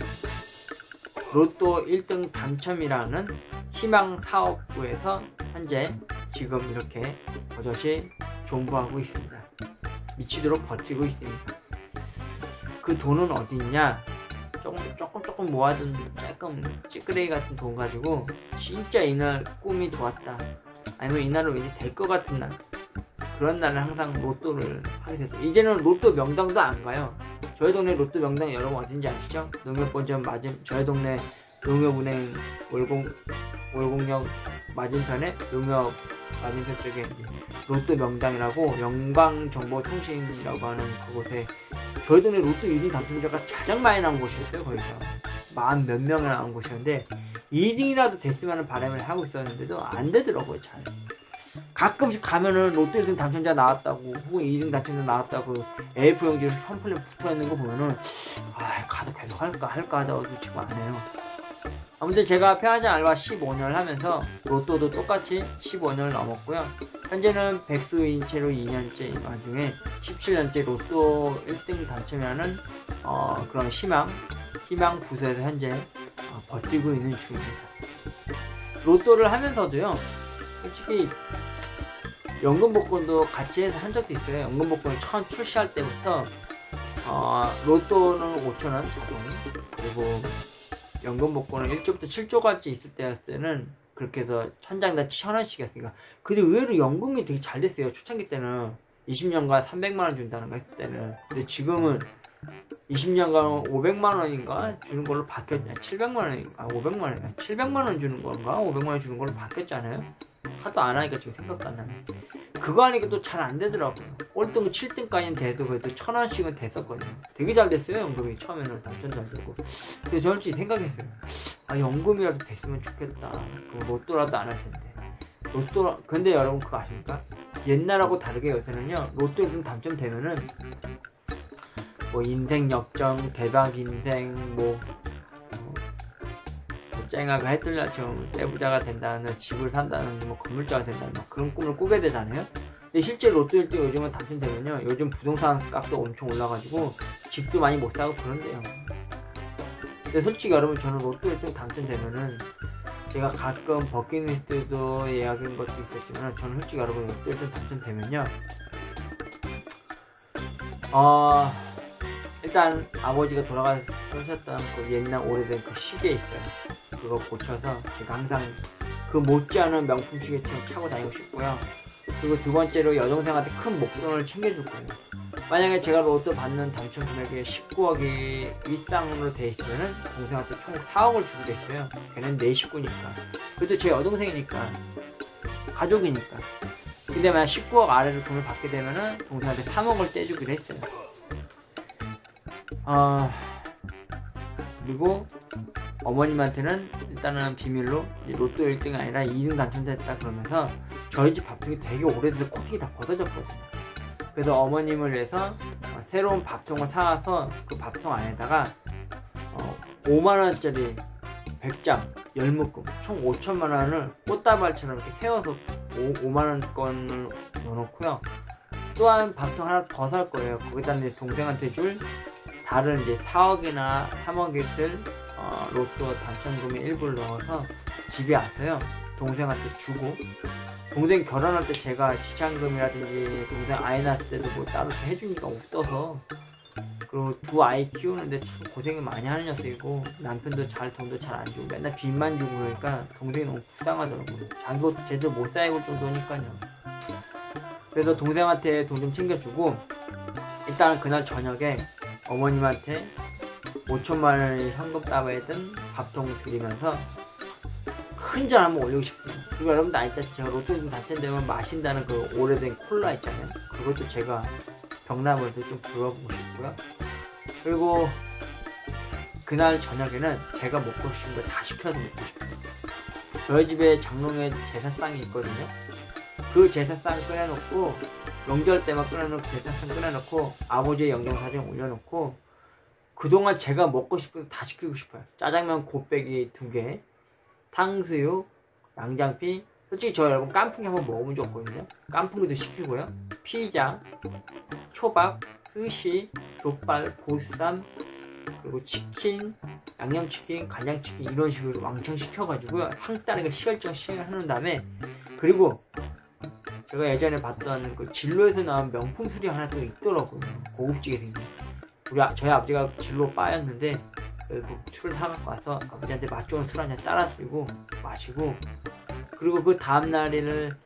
로또 1등 당첨이라는 희망 사업부에서 현재 지금 이렇게 버젓이 존버하고 있습니다. 미치도록 버티고 있습니다. 그 돈은 어디 있냐? 조금 모아둔 조금 찌끄레기 같은 돈 가지고 진짜 이날 꿈이 좋았다, 아니면 이날은 왠지 될 것 같은 날, 그런 날은 항상 로또를 하게 됐다. 이제는 로또 명당도 안 가요. 저희 동네 로또 명당 여러분 어딘지 아시죠? 농협본점 저희 동네 농협은행 월곡역 맞은편에 농협 맞은편 쪽에 로또 명당이라고 영광정보통신이라고 하는 그곳에 저희 동네 로또 1등 당첨자가 가장 많이 나온 곳이었어요. 거기서 만 몇 명이 나온 곳이었는데 2등이라도 됐으면 하는 바람을 하고 있었는데도 안 되더라고요. 잘 가끔씩 가면은 로또 1등 당첨자 나왔다고 혹은 2등 당첨자 나왔다고 A4용지로 팜플렛 붙어있는 거 보면은 가도 계속 할까 하다가도 지금 안 해요. 아무튼 제가 편의점 알바 15년을 하면서 로또도 똑같이 15년을 넘었고요. 현재는 백수인 채로 2년째 와중에 17년째 로또 1등 당첨이라는 그런 희망 부서에서 현재 버티고 있는 중입니다. 로또를 하면서도요, 솔직히 연금복권도 같이 해서 한 적도 있어요. 연금복권을 처음 출시할 때부터 로또는 5,000원 자동, 그리고 연금복권은 1조부터 7조까지 있을 때는 그렇게 해서 한 장당 1,000원씩이었으니까. 근데 의외로 연금이 되게 잘 됐어요. 초창기 때는 20년간 300만원 준다는 거 했을 때는. 근데 지금은 20년간 500만원인가 주는 걸로 바뀌었냐, 700만원인가 500만원인가 700만원 주는 건가 500만원 주는 걸로 바뀌었잖아요. 하도 안 하니까 지금 생각도 안 나네. 그거 하니까 또 잘 안 되더라고요. 꼴등 7등까지는 돼도 그래도 1,000원씩은 됐었거든요. 되게 잘 됐어요. 연금이 처음에는 당첨 잘 되고. 근데 저는 진짜 생각했어요. 연금이라도 됐으면 좋겠다. 로또라도 안 할 텐데. 근데 여러분 그거 아십니까? 옛날하고 다르게 요새는요, 로또 1등 당첨되면은 뭐 인생 역정, 대박 인생, 쨍아가 해뜰날처럼 떼부자가 된다는, 집을 산다는, 건물주가 된다는 그런 꿈을 꾸게 되잖아요. 근데 실제 로또 1등 요즘은 당첨되면요, 요즘 부동산 값도 엄청 올라가지고 집도 많이 못 사고 그런데요. 근데 솔직히 여러분, 저는 로또 1등 당첨되면은 제가 가끔 버킷리스트도 예약한 것도 있었지만, 저는 솔직히 여러분 로또 1등 당첨되면요, 일단 아버지가 돌아가셨던 그 옛날 오래된 그 시계 있어요. 그거 고쳐서 제가 항상 그 못지않은 명품 시계처럼 차고 다니고 싶고요. 그리고 두 번째로 여동생한테 큰 목돈을 챙겨줄 거예요. 만약에 제가 로또 받는 당첨 금액이 19억이 윗상으로 돼 있으면은 동생한테 총 4억을 주기로 했어요. 걔는 내 식구니까. 그래도 제 여동생이니까, 가족이니까. 근데 만약 19억 아래로 돈을 받게 되면은 동생한테 3억을 떼주기로 했어요. 그리고 어머님한테는 일단은 비밀로 로또 1등이 아니라 2등 당첨됐다 그러면서 저희 집 밥통이 되게 오래돼서 코팅이 다 벗어졌거든요. 그래서 어머님을 위해서 새로운 밥통을 사와서 그 밥통 안에다가 5만원짜리 100장 열묶음 총 5천만원을 꽃다발처럼 이렇게 세워서 5만원권을 넣어놓고요. 또한 밥통 하나 더 살 거예요. 거기다 이제 동생한테 줄 다른 이제 4억이나 3억이 들 로또 당첨금의 일부를 넣어서 집에 와서요, 동생한테 주고, 동생 결혼할 때 제가 지참금이라든지 동생 아이 낳았을 때도 뭐 따로 해주니까 없어서, 그리고 두 아이 키우는데 참 고생을 많이 하는 녀석이고, 남편도 돈도 잘 안 주고 맨날 빚만 주고 그러니까 동생이 너무 불쌍하더라고요. 자기 것도 제대로 못 사입을 정도니까요. 그래서 동생한테 돈 좀 챙겨주고, 일단 그날 저녁에 어머님한테 5천만원의 현금 따발에 든 밥통을 드리면서 큰 잔 한번 올리고 싶어요. 그리고 여러분들 아시다시피 제가 로또 1등 당첨되면 마신다는 그 오래된 콜라 있잖아요. 그것도 제가 병나무에도 좀 불어보고 싶고요. 그리고 그날 저녁에는 제가 먹고 싶은 거 다 시켜서 먹고 싶어요. 저희 집에 장롱에 제사상이 있거든요. 그 제사상 꺼내놓고, 명절 때만 꺼내놓고 제사상 꺼내놓고 아버지의 영정사진 올려놓고, 그동안 제가 먹고 싶은 거 다 시키고 싶어요. 짜장면 곱빼기 2개, 탕수육, 양장피, 솔직히 저 여러분 깐풍기 한번 먹어본 적 없거든요. 깐풍기도 시키고요. 피자, 초밥, 스시, 족발, 보쌈, 그리고 치킨, 양념치킨, 간장치킨 이런 식으로 왕창 시켜가지고요. 상다르게 시결정 시행하는 다음에, 그리고 제가 예전에 봤던 그 진로에서 나온 명품 술이 하나 또 있더라고요. 고급지게 생긴. 저희 아버지가 진로 바였는데 그 술을 사갖고 와서 아버지한테 맛 좋은 술 한잔 따라 드리고 마시고, 그리고 그 다음날에는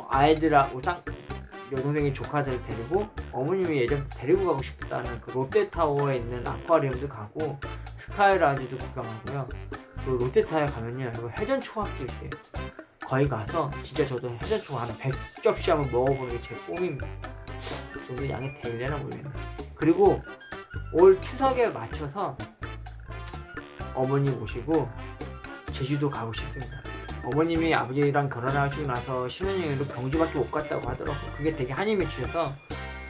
아이들하고 여동생의 조카들을 데리고 어머님이 예전부터 데리고 가고 싶다는 그 롯데타워에 있는 아쿠아리움도 가고 스카이라지도 구경하고요. 그 롯데타워에 가면요, 여러분 회전 초밥도 있어요. 거기 가서 진짜 저도 회전 초밥 한 100접시 한번 먹어보는 게 제 꿈입니다. 그 정도 양이 되려나 모르겠네. 그리고 올 추석에 맞춰서 어머니 모시고 제주도 가고 싶습니다. 어머님이 아버지랑 결혼하시고 나서 신혼여행으로 경주밖에 못 갔다고 하더라고요. 그게 되게 한이 맺히셔서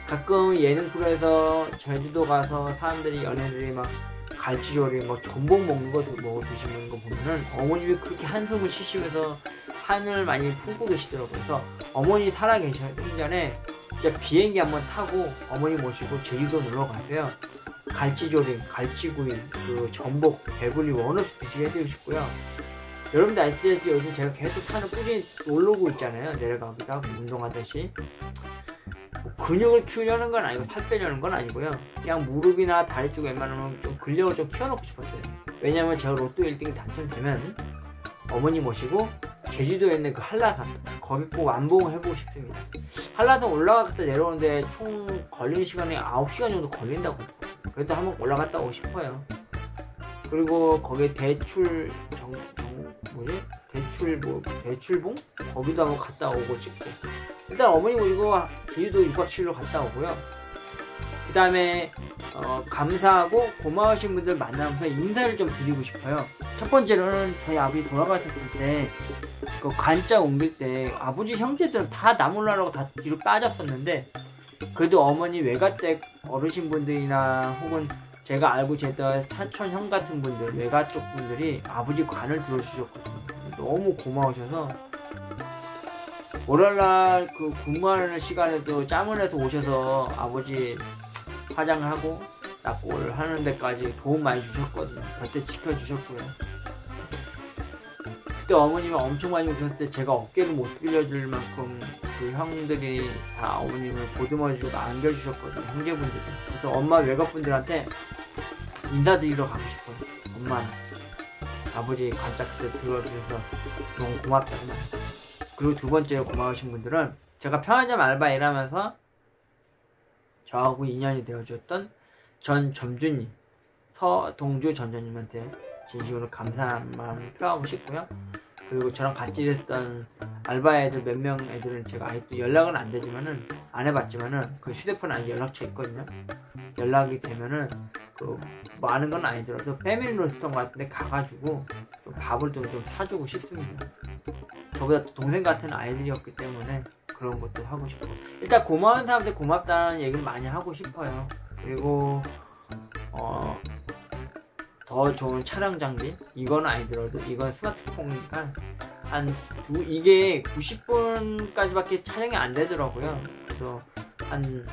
가끔 예능 프로에서 제주도 가서 사람들이, 연예인들이 막 갈치조림, 뭐 전복 먹는 거 드시는 거 보면은 어머님이 그렇게 한숨을 쉬시면서 한을 많이 품고 계시더라고요. 그래서 어머니 살아 계시기 전에 진짜 비행기 한번 타고 어머니 모시고 제주도 놀러 가세요. 갈치조림, 갈치구이, 그 전복, 배불리 원없이 드시게 해드리고 싶고요. 여러분들 아시다시피 요즘 제가 계속 산을 꾸준히 오르고 있잖아요. 내려가기도 하고 운동하듯이. 뭐 근육을 키우려는 건 아니고 살 빼려는 건 아니고요. 그냥 무릎이나 다리 쪽 웬만하면 좀 근력을 좀 키워놓고 싶었어요. 왜냐면 제가 로또 1등이 당첨되면 어머니 모시고 제주도에 있는 그 한라산, 거기 꼭 완봉을 해보고 싶습니다. 한라산 올라갔다 내려오는데 총 걸리는 시간이 9시간 정도 걸린다고. 그래도 한번 올라갔다 오고 싶어요. 그리고 거기 대출봉? 거기도 한번 갔다 오고 싶고. 일단 어머니 모시고 제주도 6박 7일로 갔다 오고요. 그 다음에 감사하고 고마우신 분들 만나면서 인사를 좀 드리고 싶어요. 첫 번째로는 저희 아버지 돌아가셨을 때 그 관자 옮길 때 아버지 형제들은 다 나 몰라라고 다 뒤로 빠졌었는데, 그래도 어머니 외가댁 어르신분들이나 혹은 제가 알고 지냈던 사촌 형 같은 분들, 외가 쪽 분들이 아버지 관을 들어주셨거든요. 너무 고마우셔서 월요일날 그 근무하는 시간에도 짬을 내서 오셔서 아버지 화장하고 납골 하는 데까지 도움 많이 주셨거든요. 그때 지켜주셨고요. 그때 어머님이 엄청 많이 오셨을 때 제가 어깨를 못 빌려줄 만큼 그 형들이 다 어머님을 보듬어주고 안겨주셨거든요. 형제분들이. 그래서 엄마 외갓분들한테 인사드리러 가고 싶어요. 엄마, 아버지 관짝 그때 들어주셔서 너무 고맙다고 말해요. 그리고 두 번째로 고마우신 분들은 제가 편의점 알바 일하면서 저하고 인연이 되어주셨던 전 점주님, 서동주 점주님한테 진심으로 감사한 마음을 표하고 싶고요. 그리고 저랑 같이 일했던 알바 애들 몇 명 애들은 제가 아직도 연락은 안 되지만은, 안 해봤지만은 그 휴대폰 안에 연락처 있거든요. 연락이 되면은 그 많은 건 아니더라도 패밀리 로스터 같은 데 가가지고 좀 밥을 좀 사주고 싶습니다. 저보다 동생 같은 아이들이었기 때문에 그런 것도 하고 싶고, 일단 고마운 사람한테 고맙다는 얘기를 많이 하고 싶어요. 그리고 더 좋은 촬영 장비, 이건 아니더라도 이건 스마트폰이니까 이게 90분까지밖에 촬영이 안 되더라고요. 그래서 한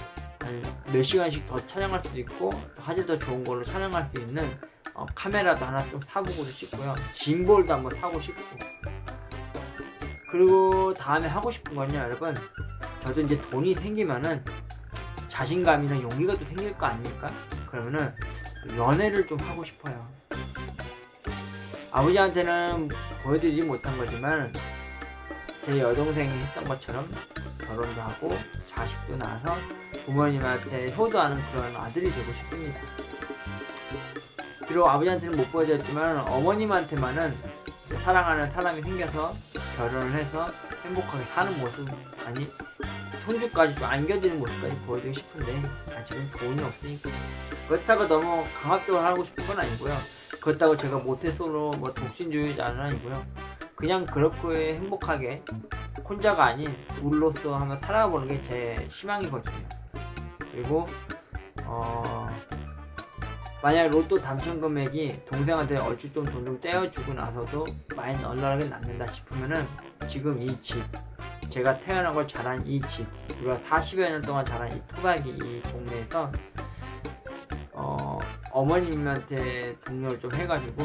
몇 시간씩 더 촬영할 수도 있고, 화질 더 좋은 걸로 촬영할 수 있는 카메라도 하나 좀 사보고 싶고요. 짐볼도 한번 사고 싶고. 그리고 다음에 하고 싶은 건요, 여러분, 저도 이제 돈이 생기면은 자신감이나 용기가 또 생길 거 아닙니까? 그러면은 연애를 좀 하고 싶어요. 아버지한테는 보여드리지 못한 거지만 제 여동생이 했던 것처럼 결혼도 하고 자식도 낳아서 부모님한테 효도하는 그런 아들이 되고 싶습니다. 비록 아버지한테는 못 보여드렸지만 어머님한테만은 사랑하는 사람이 생겨서 결혼을 해서 행복하게 사는 모습, 아니 손주까지 좀 안겨드리는 모습까지 보여드리고 싶은데 아직은 돈이 없으니까. 그렇다고 너무 강압적으로 하고 싶은 건 아니고요. 그렇다고 제가 모태솔로 뭐 독신주의자는 아니고요. 그냥 그렇게 행복하게 혼자가 아닌 둘로서 한번 살아보는 게 제 희망이거든요. 그리고 만약 로또 당첨 금액이 동생한테 얼추 좀 돈 좀 떼어주고 나서도 많이 널널하게 남는다 싶으면은 지금 이 집, 제가 태어나고 자란 이 집, 우리가 40여 년 동안 자란 이 토박이 이 동네에서 어머님한테 동료를 좀 해가지고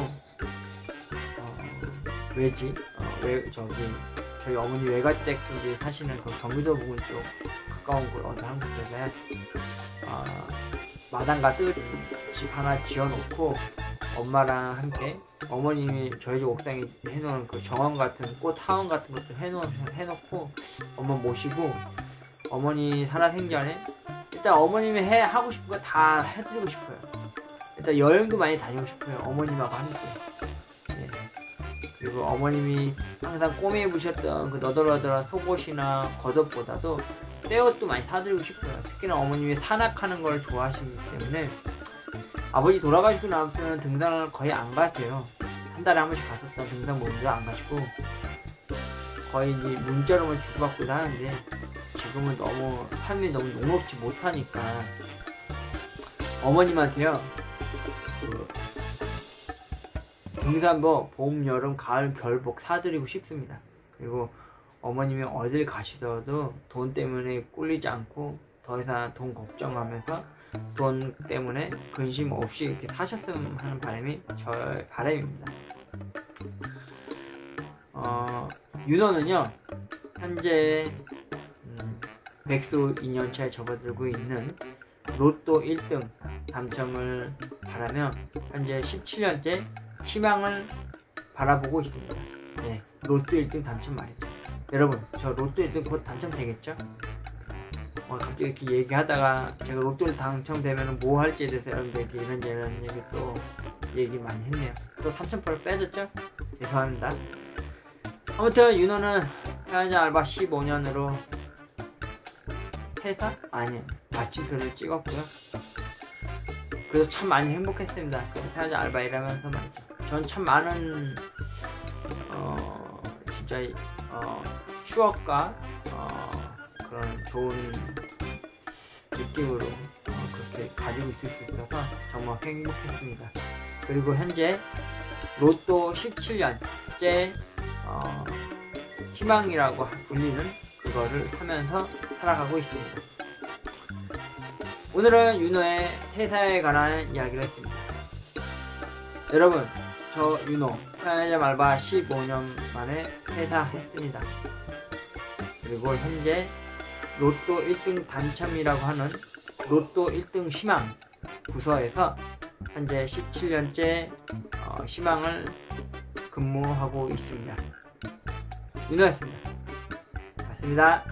저희 어머니 외가댁 쪽에 사시는 그 경기도 부근 쪽 가까운 곳 어디 한 곳에서 마당과 뜰 집 하나 지어놓고 엄마랑 함께 어머님이 저희 집 옥상에 해놓은 그 정원 같은 꽃 하원 같은 것도 해놓고 엄마 모시고 어머니 살아생전에 일단 어머님이 하고 싶은 거 다 해드리고 싶어요. 일단 여행도 많이 다니고 싶어요. 어머님하고 함께. 네. 그리고 어머님이 항상 꼬매 입으셨던 그 너덜너덜한 속옷이나 겉옷보다도 새 옷도 많이 사드리고 싶어요. 특히나 어머님이 산악하는 걸 좋아하시기 때문에 아버지 돌아가시고 나서는 등산을 거의 안 가세요. 한 달에 한 번씩 갔었던 등산 모임도 안 가시고 거의 이제 문자로만 주고받고 하는데 지금은 너무 삶이 너무 녹록지 못하니까 어머님한테요 그 등산복 봄, 여름, 가을, 겨울복 사드리고 싶습니다. 그리고 어머님이 어딜 가시더라도 돈 때문에 꿀리지 않고 더 이상 돈 걱정하면서 돈 때문에 근심 없이 이렇게 사셨으면 하는 바람이 저의 바람입니다. 윤호는요 현재 백수 2년차에 접어들고 있는 로또 1등 당첨을 바라며 현재 17년째 희망을 바라보고 있습니다. 네, 로또 1등 당첨 말이죠. 여러분, 저 로또 1등 곧 당첨되겠죠? 갑자기 이렇게 얘기하다가 제가 로또를 당첨되면 뭐 할지에 대해서 여러분들에게 이런 얘기 또 얘기 많이 했네요. 또 3,000%를 빼줬죠? 죄송합니다. 아무튼 윤호는 편의점 알바 15년으로 퇴사? 아니요, 마침표를 찍었고요. 그래서 참 많이 행복했습니다. 편의점 알바 일하면서 말이죠. 전 참 많은 진짜 추억과 그런 좋은 느낌으로 그렇게 가지고 있을 수 있어서 정말 행복했습니다. 그리고 현재 로또 17년째 희망이라고 불리는 그거를 하면서 살아가고 있습니다. 오늘은 윤호의 퇴사에 관한 이야기를 했습니다. 여러분, 저 윤호 편의점 알바 15년 만에 퇴사했습니다. 그리고 현재 로또 1등 당첨이라고 하는 로또 1등 희망 부서에서 현재 17년째 희망을 근무하고 있습니다. 윤호였습니다. 맞습니다.